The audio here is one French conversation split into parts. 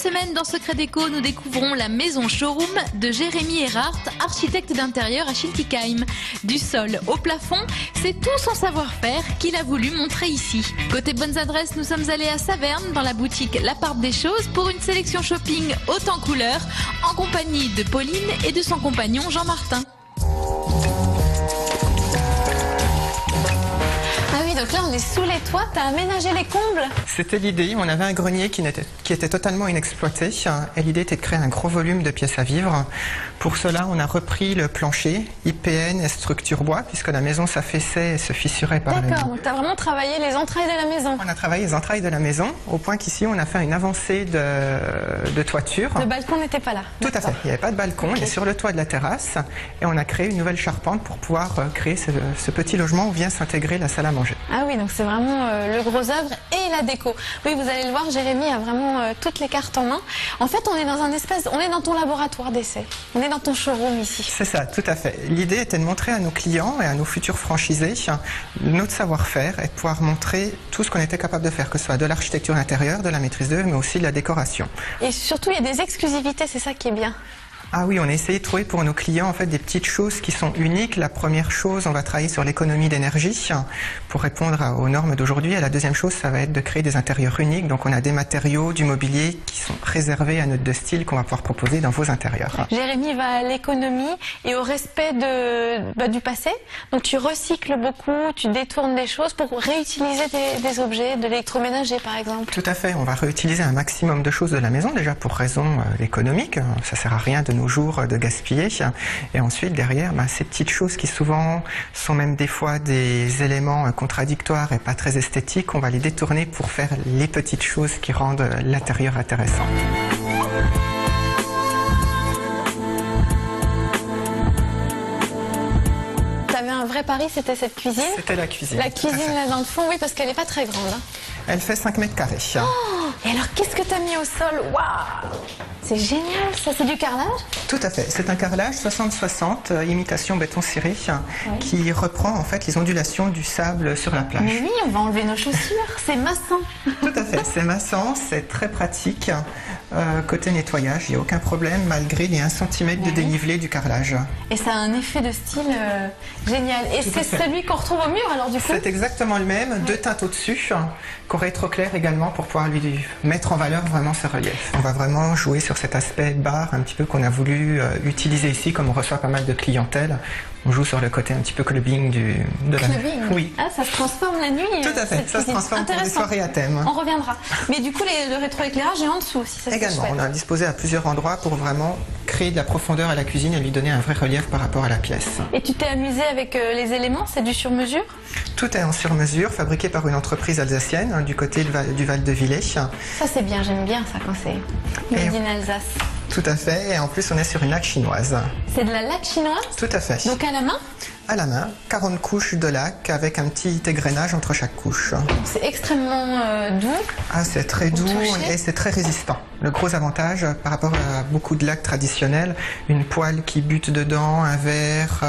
semaine, dans Secret Déco, nous découvrons la maison showroom de Jérémy Erhardt, architecte d'intérieur à Schiltigheim. Du sol au plafond, c'est tout son savoir-faire qu'il a voulu montrer ici. Côté bonnes adresses, nous sommes allés à Saverne, dans la boutique L'Appart des Choses, pour une sélection shopping haute en couleurs, en compagnie de Pauline et de son compagnon Jean-Martin. Donc là, on est sous les toits, tu as aménagé les combles. C'était l'idée, on avait un grenier qui était totalement inexploité et l'idée était de créer un gros volume de pièces à vivre. Pour cela, on a repris le plancher, IPN et structure bois, puisque la maison s'affaissait et se fissurait par D'accord, donc tu as vraiment travaillé les entrailles de la maison. On a travaillé les entrailles de la maison, au point qu'ici, on a fait une avancée de toiture. Le balcon n'était pas là. Tout à fait, il n'y avait pas de balcon, il est sur le toit de la terrasse et on a créé une nouvelle charpente pour pouvoir créer ce petit logement où vient s'intégrer la salle à manger. Ah oui, donc c'est vraiment le gros œuvre et la déco. Oui, vous allez le voir, Jérémy a vraiment toutes les cartes en main. En fait, on est dans un espace, on est dans ton laboratoire d'essai. On est dans ton showroom ici. C'est ça, tout à fait. L'idée était de montrer à nos clients et à nos futurs franchisés notre savoir-faire et de pouvoir montrer tout ce qu'on était capable de faire, que ce soit de l'architecture intérieure, de la maîtrise d'œuvre, mais aussi de la décoration. Et surtout, il y a des exclusivités, c'est ça qui est bien. Ah oui, on a essayé de trouver pour nos clients en fait des petites choses qui sont uniques. La première chose, on va travailler sur l'économie d'énergie pour répondre aux normes d'aujourd'hui. Et la deuxième chose, ça va être de créer des intérieurs uniques. Donc on a des matériaux, du mobilier qui sont réservés à notre de style qu'on va pouvoir proposer dans vos intérieurs. Jérémy va à l'économie et au respect du passé. Donc tu recycles beaucoup, tu détournes des choses pour réutiliser des objets, de l'électroménager par exemple. Tout à fait, on va réutiliser un maximum de choses de la maison déjà pour raison économique. Ça sert à rien de nos jours de gaspiller, et ensuite derrière ces petites choses qui souvent sont même des fois des éléments contradictoires et pas très esthétiques, on va les détourner pour faire les petites choses qui rendent l'intérieur intéressant. T'avais un vrai pari, c'était cette cuisine. C'était la cuisine. La cuisine là dans le fond, oui, parce qu'elle n'est pas très grande. Hein. Elle fait 5 mètres carrés. Oh, et alors qu'est-ce que tu as mis au sol? Waouh, c'est génial, ça c'est du carrelage? Tout à fait, c'est un carrelage 60-60, imitation béton ciré, qui reprend en fait les ondulations du sable sur la plage. Mais oui, on va enlever nos chaussures, c'est massant. Tout à fait, c'est massant, c'est très pratique. Côté nettoyage, il n'y a aucun problème malgré les 1 cm de dénivelé du carrelage. Et ça a un effet de style génial. Et c'est celui qu'on retrouve au mur alors du coup? C'est exactement le même, 2 teintes au-dessus, qu'on rétroclaire également pour pouvoir lui mettre en valeur vraiment ce relief. On va vraiment jouer sur cet aspect bar un petit peu qu'on a voulu utiliser ici, comme on reçoit pas mal de clientèle. On joue sur le côté un petit peu clubbing de la maison. Oui. Ah, ça se transforme la nuit. Tout à fait, ça se transforme pour des soirées à thème. On reviendra. Mais du coup, le rétroéclairage est en dessous aussi. Ça, également, on a disposé à plusieurs endroits pour vraiment créer de la profondeur à la cuisine et lui donner un vrai relief par rapport à la pièce. Et tu t'es amusé avec les éléments? C'est du sur-mesure? Tout est en sur-mesure, fabriqué par une entreprise alsacienne du côté du Val de Villers. Ça c'est bien, j'aime bien ça quand c'est made in Alsace. Tout à fait, et en plus on est sur une laque chinoise. C'est de la laque chinoise? Tout à fait. Donc à la main? À la main, 40 couches de laque avec un petit égrenage entre chaque couche. C'est extrêmement doux. Ah, c'est très doux et c'est très résistant. Le gros avantage par rapport à beaucoup de laques traditionnelles, une poêle qui bute dedans, un verre,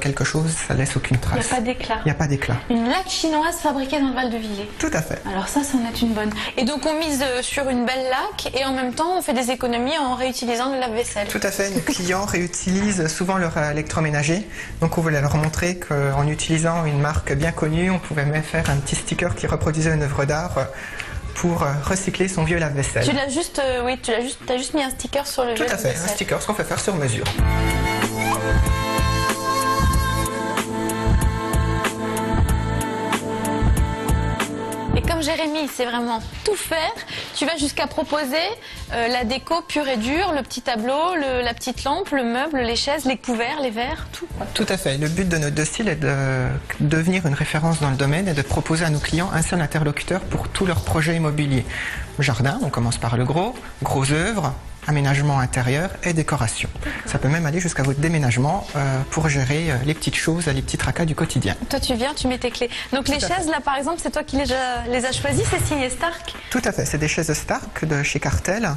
quelque chose, ça laisse aucune trace. Il n'y a pas d'éclat. Il n'y a pas d'éclat. Une laque chinoise fabriquée dans le Val de Villers. Tout à fait. Alors ça en est une bonne. Et donc on mise sur une belle laque et en même temps on fait des économies en réutilisant le lave-vaisselle. Tout à fait. Les clients réutilisent souvent leur électroménager. Donc on voulait leur montrer qu'en utilisant une marque bien connue, on pouvait même faire un petit sticker qui reproduisait une œuvre d'art pour recycler son vieux lave-vaisselle. Tu l'as juste, t'as juste mis un sticker sur le vieux lave-vaisselle. Tout à fait, un sticker, ce qu'on fait faire sur mesure. Et comme Jérémy sait vraiment tout faire, tu vas jusqu'à proposer la déco pure et dure, le petit tableau, la petite lampe, le meuble, les chaises, les couverts, les verres, tout. Tout à fait. Le but de notre style est de devenir une référence dans le domaine et de proposer à nos clients un seul interlocuteur pour tous leurs projets immobiliers. Jardin, on commence par le gros œuvres, aménagement intérieur et décoration. Ça peut même aller jusqu'à votre déménagement pour gérer les petites choses, les petits tracas du quotidien. Toi tu viens, tu mets tes clés. Donc les chaises là par exemple, c'est toi qui les as choisies, c'est signé Stark? Tout à fait, c'est des chaises Stark de chez Cartel.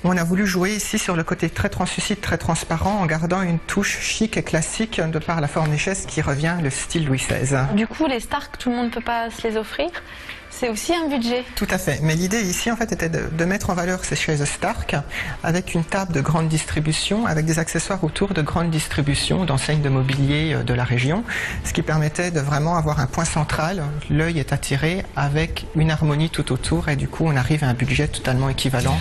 On a voulu jouer ici sur le côté très translucide, très transparent, en gardant une touche chic et classique de par la forme des chaises qui revient le style Louis XVI. Du coup, les Stark, tout le monde ne peut pas se les offrir. C'est aussi un budget. Tout à fait. Mais l'idée ici, en fait, était de mettre en valeur ces chaises Stark avec une table de grande distribution, avec des accessoires autour de grande distribution d'enseignes de mobilier de la région, ce qui permettait de vraiment avoir un point central. L'œil est attiré avec une harmonie tout autour et du coup, on arrive à un budget totalement équivalent.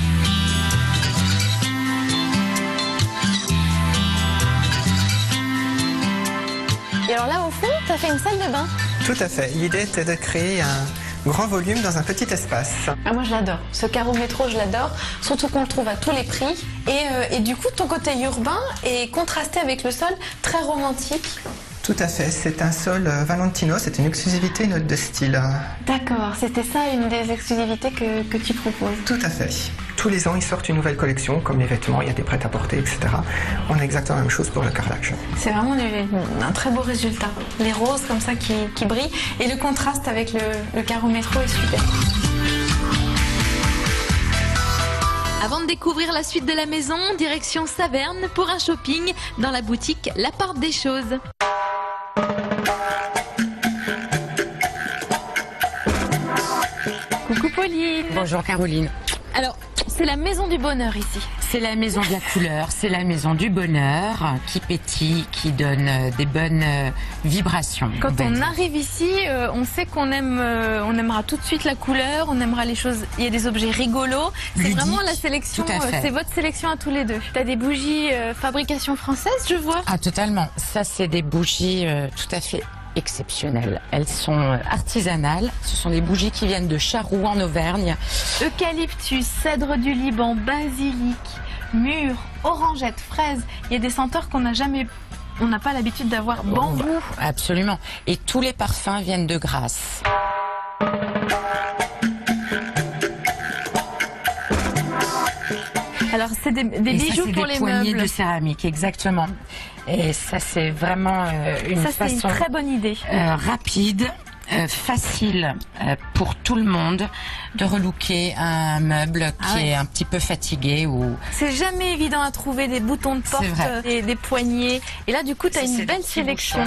Et alors là, au fond, tu as fait une salle de bain. Tout à fait. L'idée était de créer un grand volume dans un petit espace. Ah, moi, je l'adore. Ce carreau métro, je l'adore. Surtout qu'on le trouve à tous les prix. Et du coup, ton côté urbain est contrasté avec le sol, très romantique. Tout à fait. C'est un sol Valentino. C'est une exclusivité, une note de style. D'accord. C'était ça, une des exclusivités que tu proposes. Tout à fait. Tous les ans, ils sortent une nouvelle collection, comme les vêtements, il y a des prêt-à-porter, etc. On a exactement la même chose pour le carrelage. C'est vraiment un très beau résultat. Les roses comme ça qui brillent. Et le contraste avec le carreau métro est super. Avant de découvrir la suite de la maison, direction Saverne pour un shopping dans la boutique L'Appart des Choses. Coucou Pauline. Bonjour Caroline. Alors, c'est la maison du bonheur ici. C'est la maison de la couleur, c'est la maison du bonheur qui pétille, qui donne des bonnes vibrations. Quand on arrive ici, on sait qu'on aime, on aimera tout de suite la couleur, on aimera les choses. Il y a des objets rigolos. C'est Ludique, vraiment la sélection. tout à fait. C'est votre sélection à tous les deux. T'as des bougies fabrication française, je vois. Ah totalement. Ça c'est des bougies tout à fait exceptionnelles. Elles sont artisanales. Ce sont des bougies qui viennent de Charroux en Auvergne. Eucalyptus, cèdre du Liban, basilic, mûre, orangette, fraise. Il y a des senteurs qu'on n'a jamais. On n'a pas l'habitude d'avoir. Bambou. Absolument. Et tous les parfums viennent de Grasse. Alors c'est des bijoux ça, pour des les poignées meubles. de céramique, exactement. Et ça c'est vraiment une Ça c'est façon une très bonne idée. rapide, facile pour tout le monde de relooker un meuble qui est un petit peu fatigué ou. C'est jamais évident à trouver des boutons de porte, des poignées. Et là du coup tu as une belle sélection.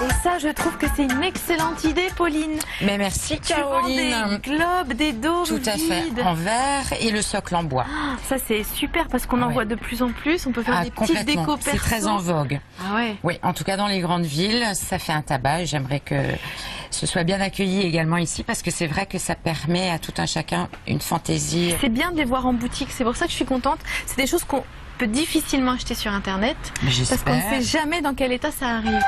Et ça, je trouve que c'est une excellente idée, Pauline. Mais merci Tu vends Caroline. des globes, des dômes Tout à fait, vides. en verre et le socle en bois. Ça, c'est super parce qu'on en voit de plus en plus. On peut faire des petites complètement. décos perso. C'est très en vogue. Ah ouais. Oui, en tout cas dans les grandes villes, ça fait un tabac et j'aimerais que ce soit bien accueilli également ici parce que c'est vrai que ça permet à tout un chacun une fantaisie. C'est bien de les voir en boutique. C'est pour ça que je suis contente. C'est des choses qu'on peut difficilement acheter sur Internet. Parce qu'on ne sait jamais dans quel état ça arrive.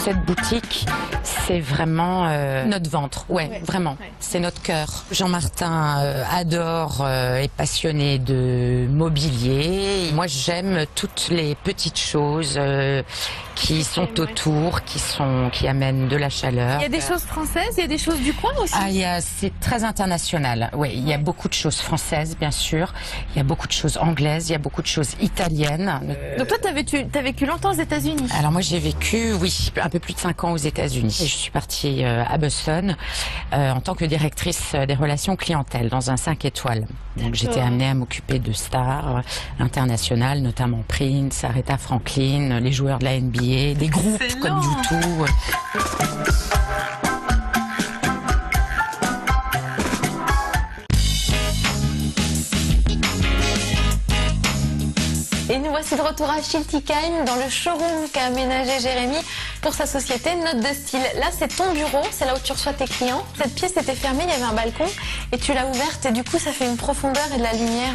Cette boutique, c'est vraiment notre ventre, vraiment, c'est notre cœur. Jean-Martin adore, est passionné de mobilier. Moi, j'aime toutes les petites choses qui sont autour, qui amènent de la chaleur. Il y a des choses françaises, il y a des choses du coin aussi. Ah, c'est très international. Oui, il y a beaucoup de choses françaises, bien sûr. Il y a beaucoup de choses anglaises, il y a beaucoup de choses italiennes. Donc toi, t'as vécu longtemps aux États-Unis. Alors moi, j'ai vécu, un peu plus de 5 ans aux États-Unis. Et je suis partie à Boston en tant que directrice des relations clientèle dans un 5 étoiles. Donc j'étais amenée à m'occuper de stars internationales, notamment Prince, Aretha Franklin, les joueurs de la NBA, des groupes comme U2. Et nous voici de retour à Schiltigheim, dans le showroom qu'a aménagé Jérémy pour sa société Note de Style. Là, c'est ton bureau, c'est là où tu reçois tes clients. Cette pièce était fermée, il y avait un balcon et tu l'as ouverte et du coup, ça fait une profondeur et de la lumière.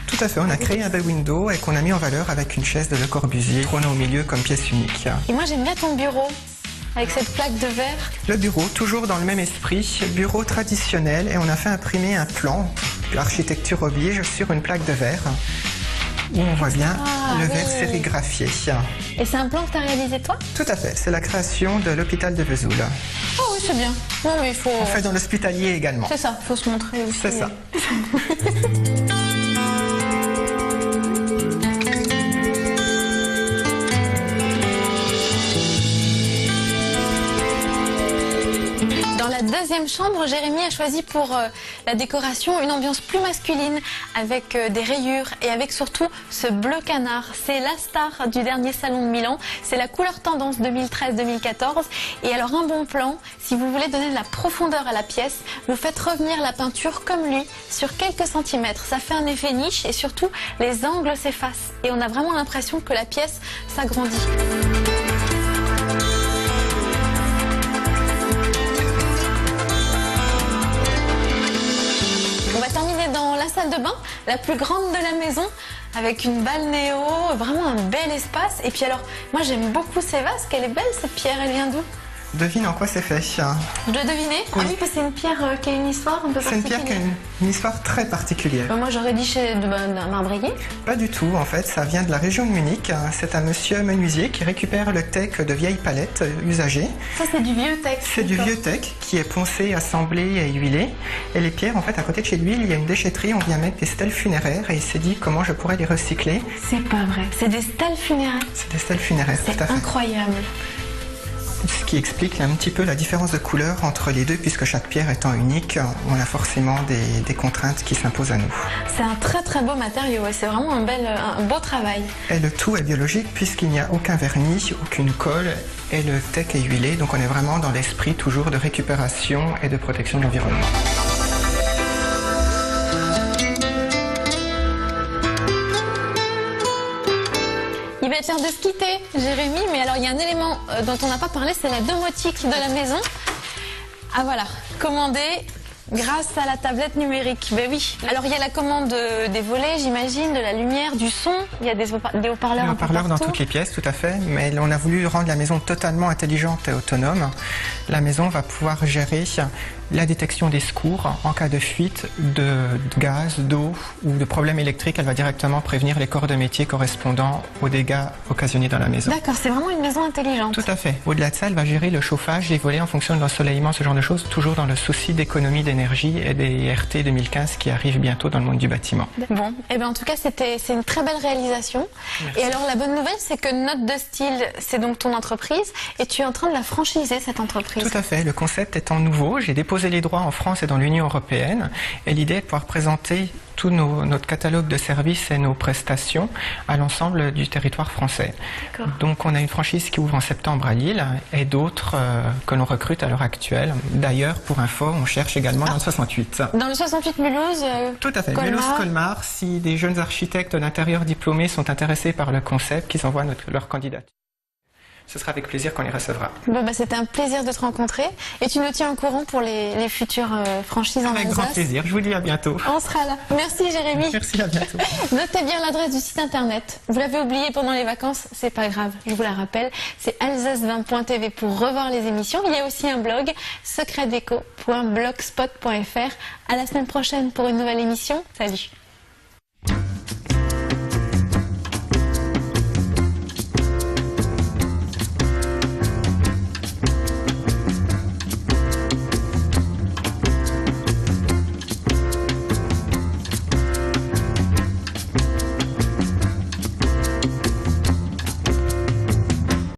Tout à fait, on a créé un bay window et qu'on a mis en valeur avec une chaise de Le Corbusier, trônant au milieu comme pièce unique. Et moi, j'aime bien ton bureau. Avec cette plaque de verre. Le bureau, toujours dans le même esprit, bureau traditionnel, et on a fait imprimer un plan, l'architecture oblige, sur une plaque de verre, où on voit bien le verre sérigraphié. Et c'est un plan que tu as réalisé toi? Tout à fait, c'est la création de l'hôpital de Vesoul. Oh oui, c'est bien. Non, mais il faut... On fait dans l'hospitalier également. C'est ça, il faut se montrer aussi. C'est ça. Dans la deuxième chambre, Jérémy a choisi pour la décoration une ambiance plus masculine avec des rayures et avec surtout ce bleu canard. C'est la star du dernier salon de Milan. C'est la couleur tendance 2013-2014. Et alors un bon plan, si vous voulez donner de la profondeur à la pièce, vous faites revenir la peinture comme lui sur quelques centimètres. Ça fait un effet niche et surtout les angles s'effacent. Et on a vraiment l'impression que la pièce s'agrandit. On va terminer dans la salle de bain, la plus grande de la maison, avec une balnéo, vraiment un bel espace. Et puis alors, moi j'aime beaucoup ces vases, qu'elle est belle cette pierre, elle vient d'où? Devine en quoi c'est fait. Je dois deviner? Oui. Ah oui, parce que c'est une pierre qui a une histoire un peu C'est une particulière. pierre qui a une histoire très particulière. Moi j'aurais dit chez un marbrier. Pas du tout, en fait, ça vient de la région de Munich. C'est un monsieur menuisier qui récupère le teck de vieilles palettes usagées. Ça c'est du vieux texte. C'est du vieux teck qui est poncé, assemblé et huilé. Et les pierres, en fait, à côté de chez lui, il y a une déchetterie, on vient mettre des stèles funéraires et il s'est dit comment je pourrais les recycler. C'est pas vrai. C'est des stèles funéraires. C'est des stèles funéraires, tout C'est à fait. incroyable. Ce qui explique un petit peu la différence de couleur entre les deux, puisque chaque pierre étant unique, on a forcément des contraintes qui s'imposent à nous. C'est un très très beau matériau et c'est vraiment un beau travail. Et le tout est biologique puisqu'il n'y a aucun vernis, aucune colle et le teck est huilé, donc on est vraiment dans l'esprit toujours de récupération et de protection de l'environnement. Il va être l'heure de se quitter, Jérémy, mais alors il y a un élément dont on n'a pas parlé, c'est la domotique de la maison. Ah voilà, commandée grâce à la tablette numérique. Ben oui. Alors il y a la commande des volets, j'imagine, de la lumière, du son. Il y a des haut-parleurs Des un peu haut-parleurs dans partout. toutes les pièces, tout à fait, mais on a voulu rendre la maison totalement intelligente et autonome. La maison va pouvoir gérer la détection des secours en cas de fuite de gaz, d'eau ou de problème électrique. Elle va directement prévenir les corps de métier correspondant aux dégâts occasionnés dans la maison. D'accord, c'est vraiment une maison intelligente. Tout à fait. Au-delà de ça, elle va gérer le chauffage, les volets en fonction de l'ensoleillement, ce genre de choses, toujours dans le souci d'économie d'énergie et des RT 2015 qui arrivent bientôt dans le monde du bâtiment. Bon, et bien en tout cas c'est une très belle réalisation. Merci. Et alors la bonne nouvelle c'est que Note de Style, c'est donc ton entreprise et tu es en train de la franchiser cette entreprise. Tout à fait. Le concept étant nouveau, j'ai déposé les droits en France et dans l'Union européenne et l'idée est de pouvoir présenter tout notre catalogue de services et nos prestations à l'ensemble du territoire français. Donc on a une franchise qui ouvre en septembre à Lille et d'autres que l'on recrute à l'heure actuelle. D'ailleurs, pour info, on cherche également dans le 68. Dans le 68 Mulhouse. Tout à fait. Colmar. Mulhouse-Colmar, si des jeunes architectes d'intérieur diplômés sont intéressés par le concept, qu'ils envoient leur candidature. Ce sera avec plaisir qu'on les recevra. Bon, bah, c'était un plaisir de te rencontrer et tu nous tiens au courant pour les futures franchises en Avec Alsace. grand plaisir. Je vous dis à bientôt. On sera là. Merci Jérémy. Merci, à bientôt. Notez bien l'adresse du site internet. Vous l'avez oublié pendant les vacances, c'est pas grave, je vous la rappelle. C'est alsace20.tv pour revoir les émissions. Il y a aussi un blog, secretdeco.blogspot.fr. À la semaine prochaine pour une nouvelle émission. Salut.